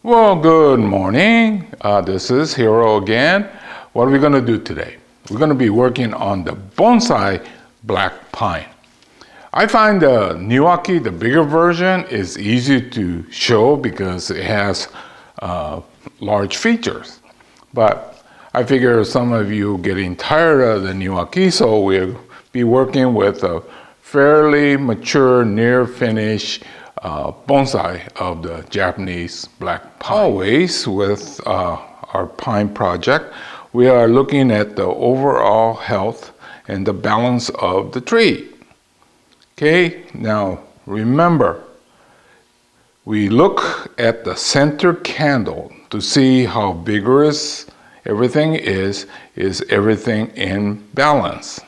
Well, good morning. This is Hero again. What are we going to do today? We're going to be working on the bonsai black pine. I find the Niwaki, the bigger version, is easy to show because it has large features. But I figure some of you getting tired of the Niwaki, so we'll be working with a fairly mature, near finish bonsai of the Japanese black pine. Always with our pine project, we are looking at the overall health and the balance of the tree. Okay, now remember, we look at the center candle to see how vigorous everything is everything in balance.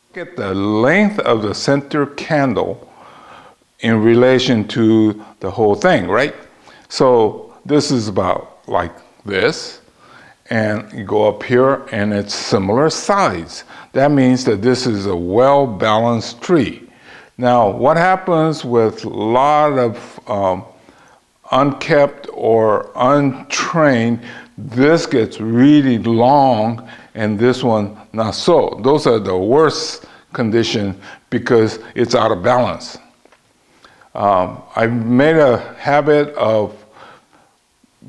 Look at the length of the center candle in relation to the whole thing, right? So this is about like this, and you go up here and it's similar size. That means that this is a well-balanced tree. Now, what happens with a lot of unkept or untrained, this gets really long and this one not so. Those are the worst condition because it's out of balance. I've made a habit of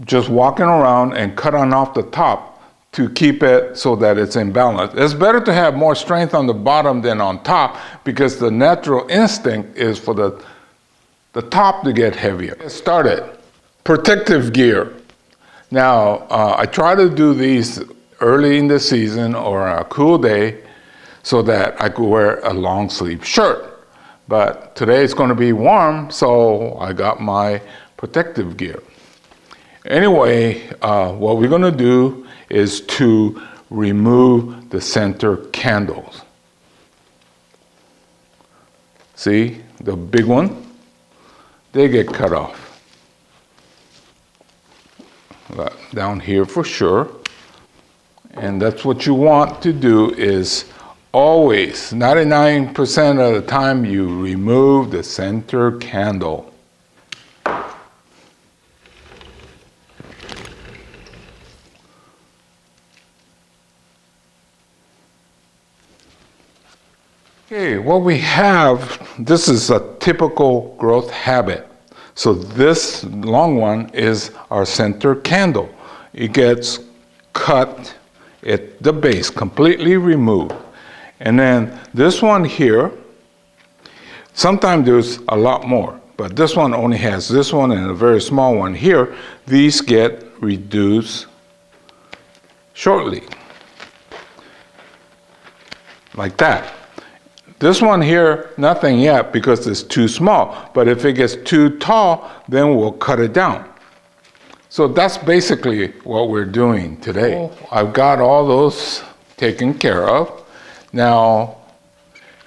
just walking around and cutting off the top to keep it so that it's in balance. It's better to have more strength on the bottom than on top because the natural instinct is for the top to get heavier. Get started. Protective gear. Now, I try to do these early in the season or on a cool day so that I could wear a long sleeve shirt. But today it's going to be warm, so I got my protective gear. Anyway, what we're going to do is to remove the center candles. See, the big one, they get cut off. But down here for sure. And that's what you want to do is always, 99% of the time, you remove the center candle. Okay, what we have, this is a typical growth habit. So this long one is our center candle. It gets cut at the base, completely removed. And then this one here, sometimes there's a lot more, but this one only has this one and a very small one here. These get reduced shortly, like that. This one here, nothing yet because it's too small, but if it gets too tall, then we'll cut it down. So that's basically what we're doing today. I've got all those taken care of. Now,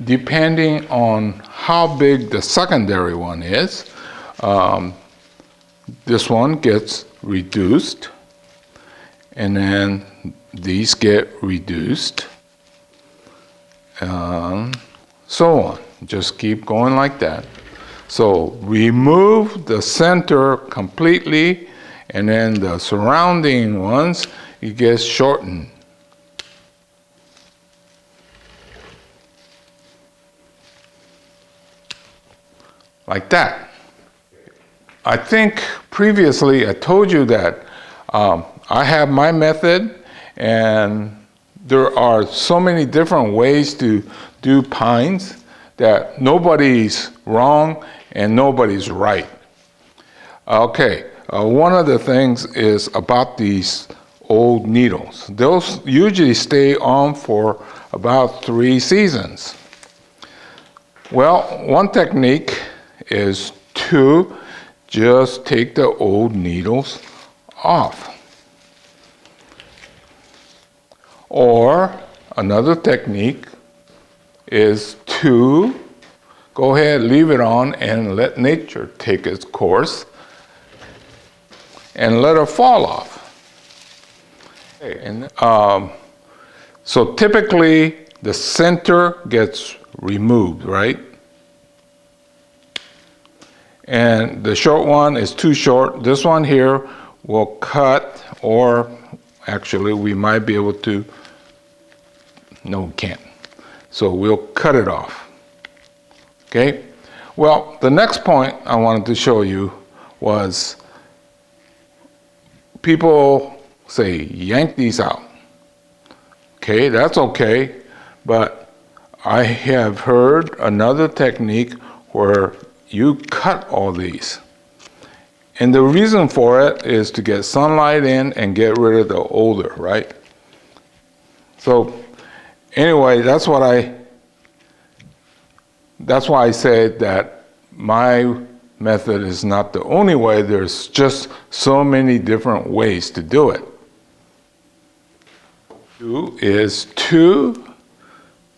depending on how big the secondary one is, this one gets reduced, and then these get reduced, so on. Just keep going like that. So remove the center completely, and then the surrounding ones, it gets shortened. Like that. I think previously I told you that I have my method, and there are so many different ways to do pines that nobody's wrong and nobody's right. Okay, one of the things is about these old needles. Those usually stay on for about 3 seasons. Well, one technique is to just take the old needles off. Or another technique is to go ahead, leave it on, and let nature take its course and let it fall off. Okay, and, so typically the center gets removed, right? and the short one is too short. This one here will cut, or actually we might be able to, no, we can't. So we'll cut it off. Okay? Well, the next point I wanted to show you was people say, yank these out. Okay, that's okay, but I have heard another technique where you cut all these. And the reason for it is to get sunlight in and get rid of the odor, right? So anyway, that's why I said that my method is not the only way. There's just so many different ways to do it. Is to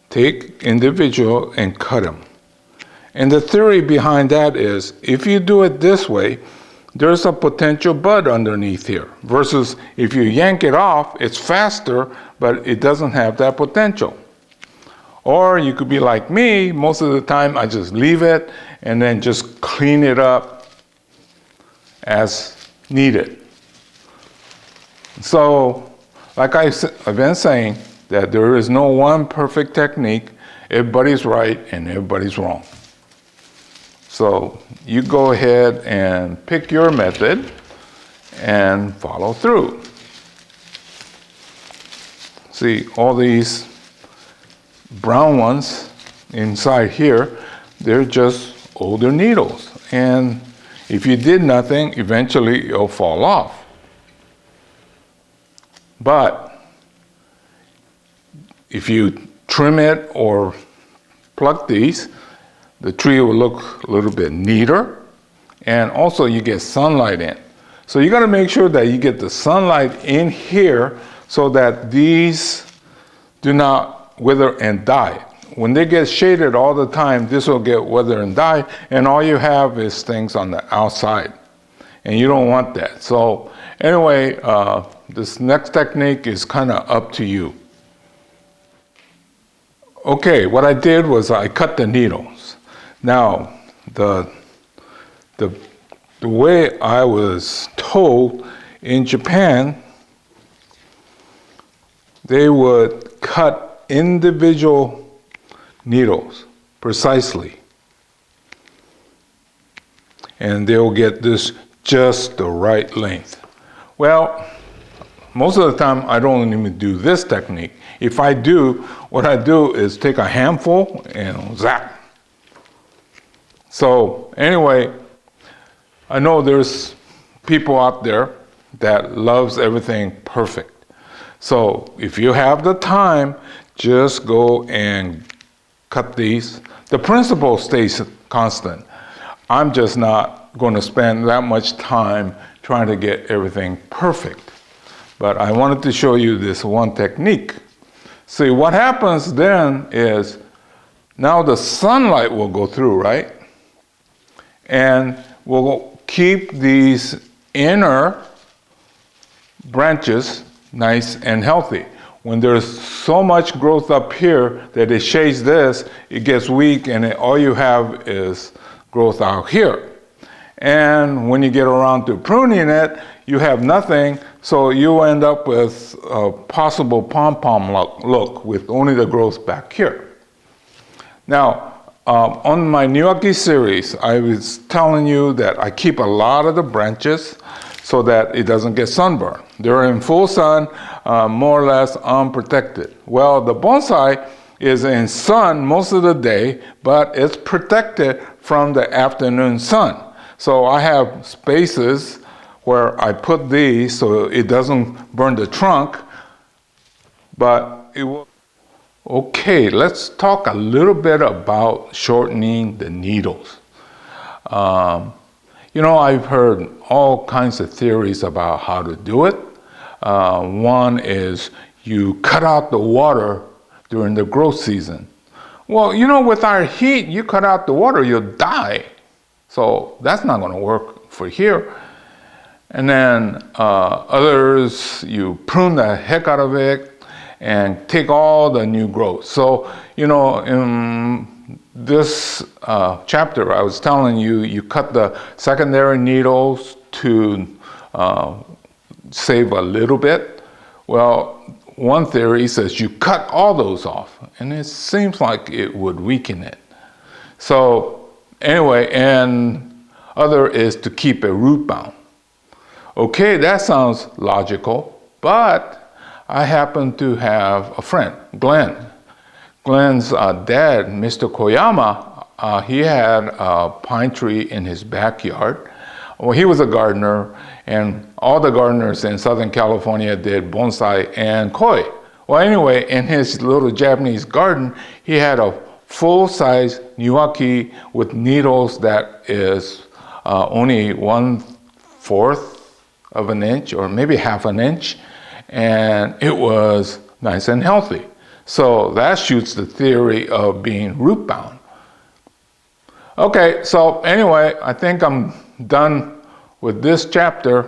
take individual and cut them. And the theory behind that is, if you do it this way, there's a potential bud underneath here, versus if you yank it off, it's faster, but it doesn't have that potential. Or you could be like me, most of the time I just leave it and then just clean it up as needed. So, like I've been saying, that there is no one perfect technique. Everybody's right and everybody's wrong. So you go ahead and pick your method and follow through. See, all these brown ones inside here, they're just older needles. And if you did nothing, eventually it'll fall off. But if you trim it or pluck these, the tree will look a little bit neater, and also you get sunlight in. So you got to make sure that you get the sunlight in here so that these do not wither and die. When they get shaded all the time, this will get wither and die, and all you have is things on the outside, and you don't want that. So anyway, this next technique is kind of up to you. Okay, what I did was I cut the needles. Now, the way I was told in Japan, they would cut individual needles precisely. And they'll get this just the right length. Well, most of the time I don't even do this technique. If I do, what I do is take a handful and zap. So anyway, I know there's people out there that loves everything perfect. So if you have the time, just go and cut these. The principle stays constant. I'm just not going to spend that much time trying to get everything perfect. But I wanted to show you this one technique. See, what happens then is now the sunlight will go through, right? And we'll keep these inner branches nice and healthy. When there's so much growth up here that it shades this, it gets weak and all you have is growth out here. And when you get around to pruning it, you have nothing, so you end up with a possible pom-pom look with only the growth back here. Now, on my Niwaki series, I was telling you that I keep a lot of the branches so that it doesn't get sunburned. They're in full sun, more or less unprotected. Well, the bonsai is in sun most of the day, but it's protected from the afternoon sun. So I have spaces where I put these so it doesn't burn the trunk, but it will. Okay, let's talk a little bit about shortening the needles. You know, I've heard all kinds of theories about how to do it. One is you cut out the water during the growth season. Well, you know, with our heat, you cut out the water, you'll die. So that's not going to work for here. And then others, you prune the heck out of it and take all the new growth. So, you know, this chapter, I was telling you, you cut the secondary needles to save a little bit. Well, one theory says you cut all those off, and it seems like it would weaken it. So anyway, and other is to keep it root bound. Okay, that sounds logical, but I happen to have a friend, Glenn. Glenn's dad, Mr. Koyama, he had a pine tree in his backyard. Well, he was a gardener, and all the gardeners in Southern California did bonsai and koi. Well, anyway, in his little Japanese garden, he had a full-size niwaki with needles that is only 1/4 of an inch or maybe half an inch, and it was nice and healthy. So that shoots the theory of being root bound. Okay, so anyway, I think I'm done with this chapter.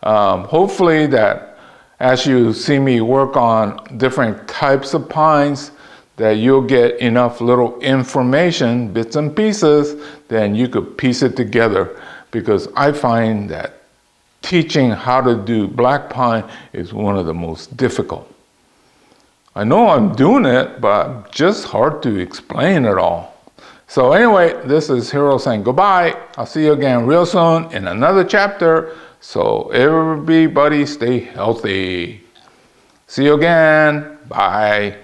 Hopefully that as you see me work on different types of pines, that you'll get enough little information, bits and pieces, then you could piece it together, because I find that teaching how to do black pine is one of the most difficult. I know I'm doing it, but just hard to explain it all. So anyway, this is Hiro saying goodbye. I'll see you again real soon in another chapter. So everybody stay healthy. See you again. Bye.